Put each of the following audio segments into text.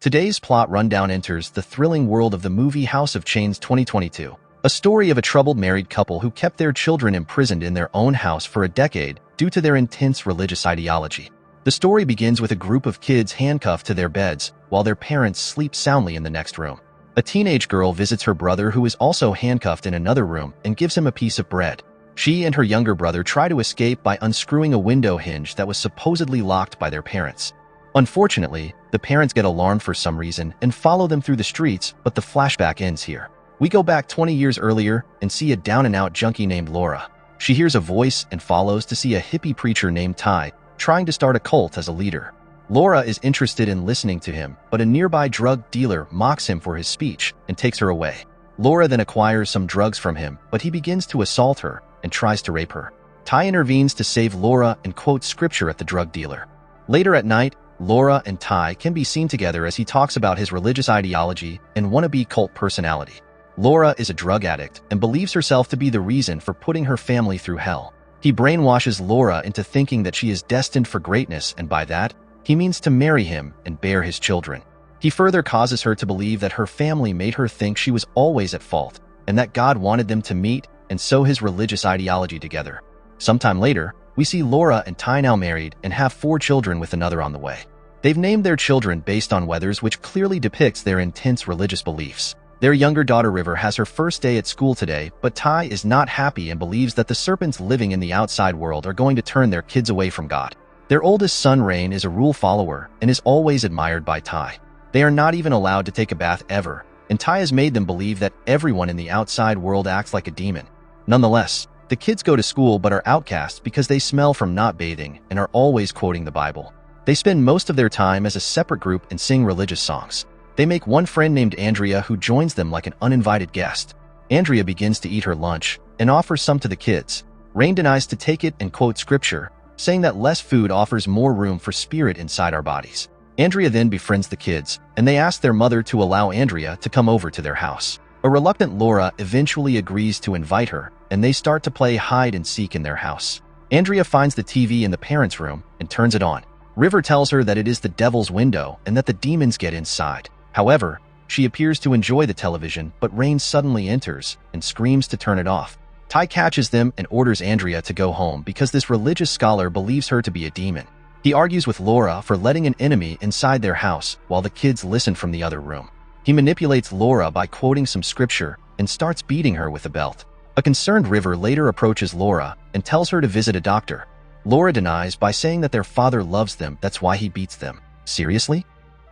Today's plot rundown enters the thrilling world of the movie House of Chains 2022, a story of a troubled married couple who kept their children imprisoned in their own house for a decade due to their intense religious ideology. The story begins with a group of kids handcuffed to their beds while their parents sleep soundly in the next room. A teenage girl visits her brother who is also handcuffed in another room and gives him a piece of bread. She and her younger brother try to escape by unscrewing a window hinge that was supposedly locked by their parents. Unfortunately, the parents get alarmed for some reason and follow them through the streets, but the flashback ends here. We go back 20 years earlier and see a down-and-out junkie named Laura. She hears a voice and follows to see a hippie preacher named Ty trying to start a cult as a leader. Laura is interested in listening to him, but a nearby drug dealer mocks him for his speech and takes her away. Laura then acquires some drugs from him, but he begins to assault her and tries to rape her. Ty intervenes to save Laura and quotes scripture at the drug dealer. Later at night, Laura and Ty can be seen together as he talks about his religious ideology and wannabe cult personality. Laura is a drug addict and believes herself to be the reason for putting her family through hell. He brainwashes Laura into thinking that she is destined for greatness, and by that, he means to marry him and bear his children. He further causes her to believe that her family made her think she was always at fault and that God wanted them to meet and sow his religious ideology together. Sometime later, we see Laura and Ty now married and have 4 children with another on the way. They've named their children based on weathers, which clearly depicts their intense religious beliefs. Their younger daughter River has her first day at school today, but Ty is not happy and believes that the serpents living in the outside world are going to turn their kids away from God. Their oldest son Rain is a rule follower and is always admired by Ty. They are not even allowed to take a bath ever, and Ty has made them believe that everyone in the outside world acts like a demon. Nonetheless, the kids go to school but are outcasts because they smell from not bathing and are always quoting the Bible. They spend most of their time as a separate group and sing religious songs. They make one friend named Andrea who joins them like an uninvited guest. Andrea begins to eat her lunch and offers some to the kids. Rain denies to take it and quotes scripture, saying that less food offers more room for spirit inside our bodies. Andrea then befriends the kids, and they ask their mother to allow Andrea to come over to their house. A reluctant Laura eventually agrees to invite her, and they start to play hide and seek in their house. Andrea finds the TV in the parents' room and turns it on. River tells her that it is the devil's window and that the demons get inside. However, she appears to enjoy the television, but Rain suddenly enters and screams to turn it off. Ty catches them and orders Andrea to go home because this religious scholar believes her to be a demon. He argues with Laura for letting an enemy inside their house while the kids listen from the other room. He manipulates Laura by quoting some scripture and starts beating her with a belt. A concerned River later approaches Laura and tells her to visit a doctor. Laura denies by saying that their father loves them, that's why he beats them. Seriously?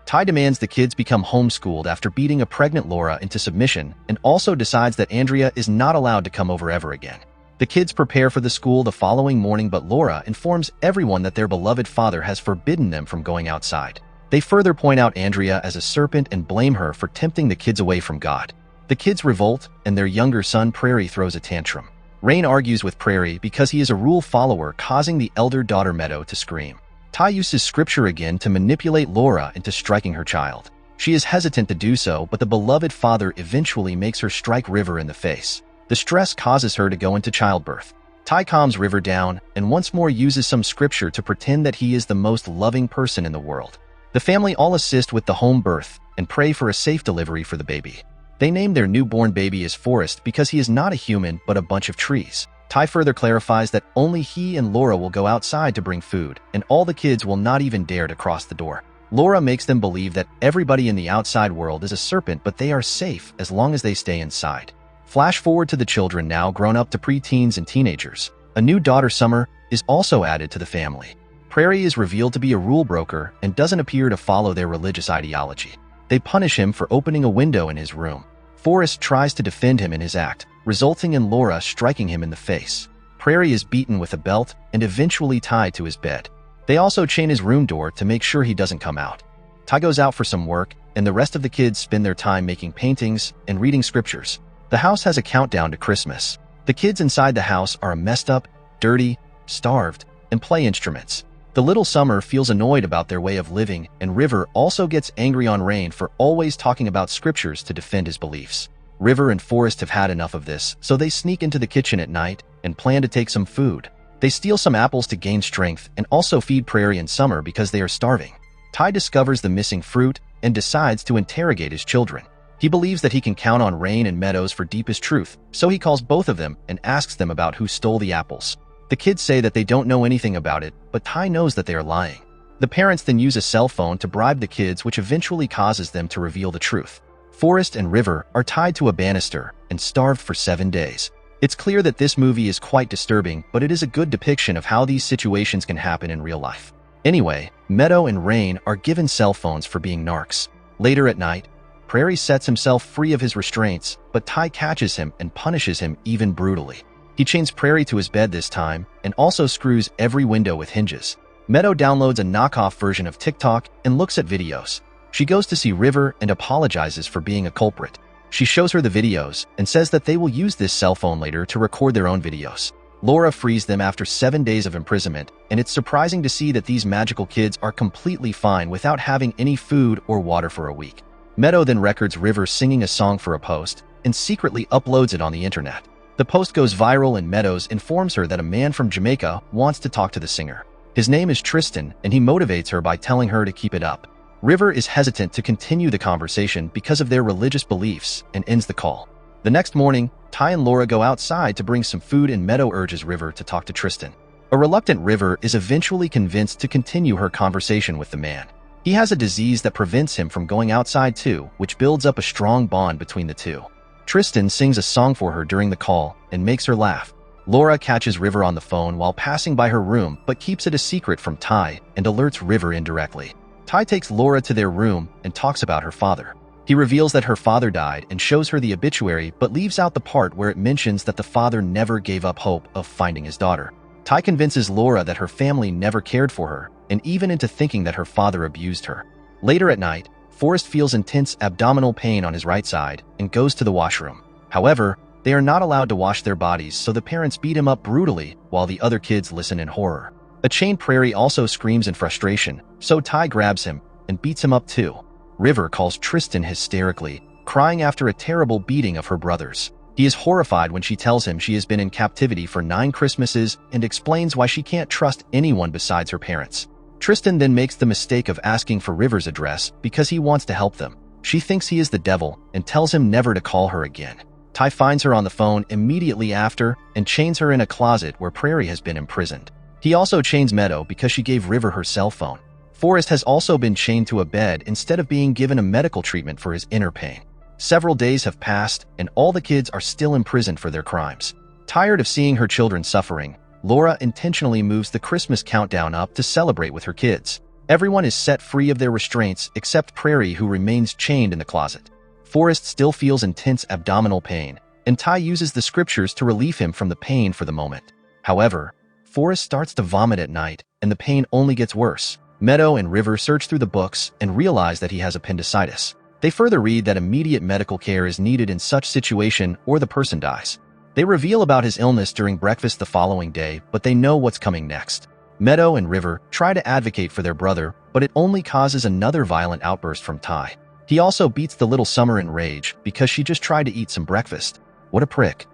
Ty demands the kids become homeschooled after beating a pregnant Laura into submission and also decides that Andrea is not allowed to come over ever again. The kids prepare for the school the following morning, but Laura informs everyone that their beloved father has forbidden them from going outside. They further point out Andrea as a serpent and blame her for tempting the kids away from God. The kids revolt, and their younger son Prairie throws a tantrum. Rain argues with Prairie because he is a rule follower, causing the elder daughter Meadow to scream. Ty uses scripture again to manipulate Laura into striking her child. She is hesitant to do so, but the beloved father eventually makes her strike River in the face. The stress causes her to go into childbirth. Ty calms River down and once more uses some scripture to pretend that he is the most loving person in the world. The family all assist with the home birth and pray for a safe delivery for the baby. They name their newborn baby as Forest because he is not a human but a bunch of trees. Ty further clarifies that only he and Laura will go outside to bring food, and all the kids will not even dare to cross the door. Laura makes them believe that everybody in the outside world is a serpent, but they are safe as long as they stay inside. Flash forward to the children now grown up to preteens and teenagers. A new daughter, Summer, is also added to the family. Prairie is revealed to be a rule broker and doesn't appear to follow their religious ideology. They punish him for opening a window in his room. Forrest tries to defend him in his act, resulting in Laura striking him in the face. Prairie is beaten with a belt and eventually tied to his bed. They also chain his room door to make sure he doesn't come out. Ty goes out for some work, and the rest of the kids spend their time making paintings and reading scriptures. The house has a countdown to Christmas. The kids inside the house are messed up, dirty, starved, and play instruments. The little Summer feels annoyed about their way of living, and River also gets angry on Rain for always talking about scriptures to defend his beliefs. River and Forrest have had enough of this, so they sneak into the kitchen at night and plan to take some food. They steal some apples to gain strength and also feed Prairie and Summer because they are starving. Ty discovers the missing fruit and decides to interrogate his children. He believes that he can count on Rain and Meadows for deepest truth, so he calls both of them and asks them about who stole the apples. The kids say that they don't know anything about it, but Ty knows that they are lying. The parents then use a cell phone to bribe the kids, which eventually causes them to reveal the truth. Forrest and River are tied to a banister and starved for 7 days. It's clear that this movie is quite disturbing, but it is a good depiction of how these situations can happen in real life. Anyway, Meadow and Rain are given cell phones for being narcs. Later at night, Prairie sets himself free of his restraints, but Ty catches him and punishes him even brutally. He chains Prairie to his bed this time and also screws every window with hinges. Meadow downloads a knockoff version of TikTok and looks at videos. She goes to see River and apologizes for being a culprit. She shows her the videos and says that they will use this cell phone later to record their own videos. Laura frees them after 7 days of imprisonment, and it's surprising to see that these magical kids are completely fine without having any food or water for a week. Meadow then records River singing a song for a post and secretly uploads it on the internet. The post goes viral and Meadows informs her that a man from Jamaica wants to talk to the singer. His name is Tristan, and he motivates her by telling her to keep it up. River is hesitant to continue the conversation because of their religious beliefs and ends the call. The next morning, Ty and Laura go outside to bring some food and Meadow urges River to talk to Tristan. A reluctant River is eventually convinced to continue her conversation with the man. He has a disease that prevents him from going outside too, which builds up a strong bond between the two. Tristan sings a song for her during the call and makes her laugh. Laura catches River on the phone while passing by her room but keeps it a secret from Ty and alerts River indirectly. Ty takes Laura to their room and talks about her father. He reveals that her father died and shows her the obituary but leaves out the part where it mentions that the father never gave up hope of finding his daughter. Ty convinces Laura that her family never cared for her and even into thinking that her father abused her. Later at night, Forrest feels intense abdominal pain on his right side and goes to the washroom. However, they are not allowed to wash their bodies, so the parents beat him up brutally while the other kids listen in horror. A chained Prairie also screams in frustration, so Ty grabs him and beats him up too. River calls Tristan hysterically, crying after a terrible beating of her brothers. He is horrified when she tells him she has been in captivity for 9 Christmases and explains why she can't trust anyone besides her parents. Tristan then makes the mistake of asking for River's address because he wants to help them. She thinks he is the devil and tells him never to call her again. Ty finds her on the phone immediately after and chains her in a closet where Prairie has been imprisoned. He also chains Meadow because she gave River her cell phone. Forrest has also been chained to a bed instead of being given a medical treatment for his inner pain. Several days have passed and all the kids are still imprisoned for their crimes. Tired of seeing her children suffering, Laura intentionally moves the Christmas countdown up to celebrate with her kids. Everyone is set free of their restraints except Prairie, who remains chained in the closet. Forrest still feels intense abdominal pain, and Ty uses the scriptures to relieve him from the pain for the moment. However, Forrest starts to vomit at night, and the pain only gets worse. Meadow and River search through the books and realize that he has appendicitis. They further read that immediate medical care is needed in such situation or the person dies. They reveal about his illness during breakfast the following day, but they know what's coming next. Meadow and River try to advocate for their brother, but it only causes another violent outburst from Ty. He also beats the little Summer in rage because she just tried to eat some breakfast. What a prick.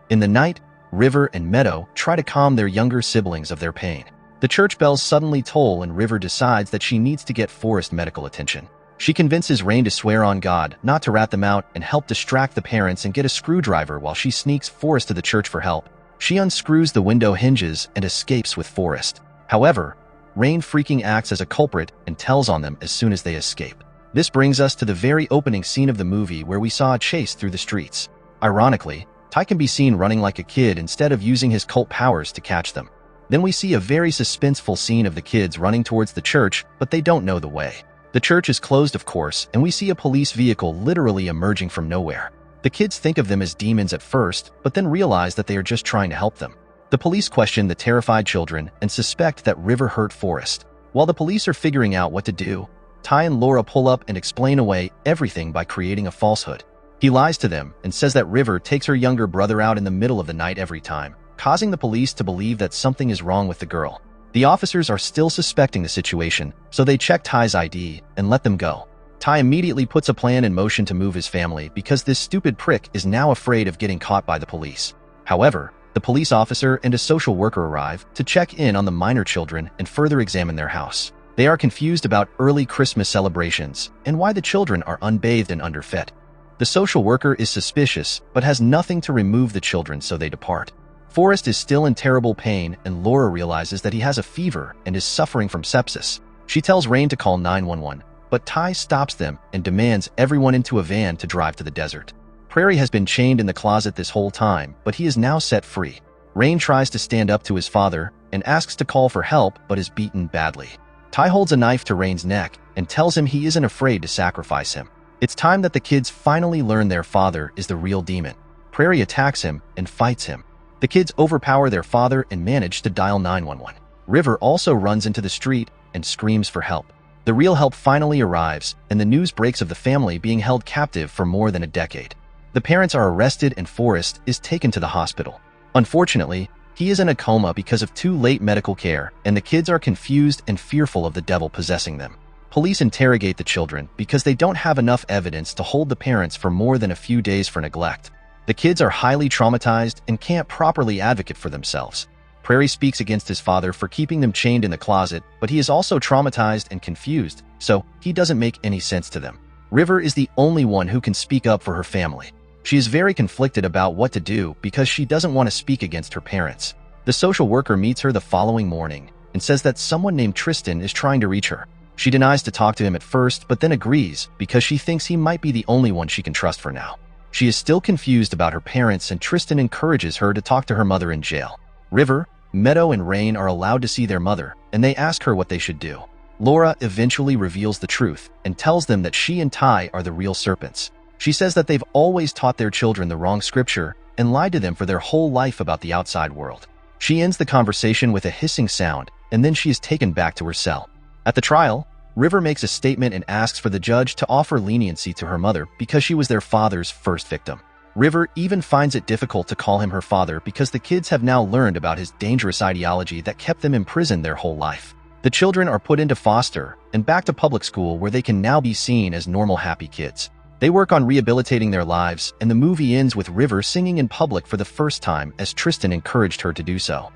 In the night, River and Meadow try to calm their younger siblings of their pain. The church bells suddenly toll and River decides that she needs to get Forrest medical attention. She convinces Rain to swear on God not to rat them out and help distract the parents and get a screwdriver while she sneaks Forrest to the church for help. She unscrews the window hinges and escapes with Forrest. However, Rain freaking acts as a culprit and tells on them as soon as they escape. This brings us to the very opening scene of the movie where we saw a chase through the streets. Ironically, Ty can be seen running like a kid instead of using his cult powers to catch them. Then we see a very suspenseful scene of the kids running towards the church, but they don't know the way. The church is closed, of course, and we see a police vehicle literally emerging from nowhere. The kids think of them as demons at first, but then realize that they are just trying to help them. The police question the terrified children and suspect that River hurt Forrest. While the police are figuring out what to do, Ty and Laura pull up and explain away everything by creating a falsehood. He lies to them and says that River takes her younger brother out in the middle of the night every time, causing the police to believe that something is wrong with the girl. The officers are still suspecting the situation, so they check Ty's ID and let them go. Ty immediately puts a plan in motion to move his family because this stupid prick is now afraid of getting caught by the police. However, the police officer and a social worker arrive to check in on the minor children and further examine their house. They are confused about early Christmas celebrations and why the children are unbathed and underfed. The social worker is suspicious but has nothing to remove the children, so they depart. Forrest is still in terrible pain, and Laura realizes that he has a fever and is suffering from sepsis. She tells Rain to call 911, but Ty stops them and demands everyone into a van to drive to the desert. Prairie has been chained in the closet this whole time, but he is now set free. Rain tries to stand up to his father and asks to call for help, but is beaten badly. Ty holds a knife to Rain's neck and tells him he isn't afraid to sacrifice him. It's time that the kids finally learn their father is the real demon. Prairie attacks him and fights him. The kids overpower their father and manage to dial 911. River also runs into the street and screams for help. The real help finally arrives, and the news breaks of the family being held captive for more than a decade. The parents are arrested and Forrest is taken to the hospital. Unfortunately, he is in a coma because of too late medical care, and the kids are confused and fearful of the devil possessing them. Police interrogate the children because they don't have enough evidence to hold the parents for more than a few days for neglect. The kids are highly traumatized and can't properly advocate for themselves. Prairie speaks against his father for keeping them chained in the closet, but he is also traumatized and confused, so he doesn't make any sense to them. River is the only one who can speak up for her family. She is very conflicted about what to do because she doesn't want to speak against her parents. The social worker meets her the following morning and says that someone named Tristan is trying to reach her. She denies to talk to him at first, but then agrees because she thinks he might be the only one she can trust for now. She is still confused about her parents, and Tristan encourages her to talk to her mother in jail. River, Meadow, and Rain are allowed to see their mother, and they ask her what they should do. Laura eventually reveals the truth and tells them that she and Ty are the real serpents. She says that they've always taught their children the wrong scripture and lied to them for their whole life about the outside world. She ends the conversation with a hissing sound, and then she is taken back to her cell. At the trial, River makes a statement and asks for the judge to offer leniency to her mother because she was their father's first victim. River even finds it difficult to call him her father because the kids have now learned about his dangerous ideology that kept them imprisoned their whole life. The children are put into foster and back to public school, where they can now be seen as normal, happy kids. They work on rehabilitating their lives, and the movie ends with River singing in public for the first time as Tristan encouraged her to do so.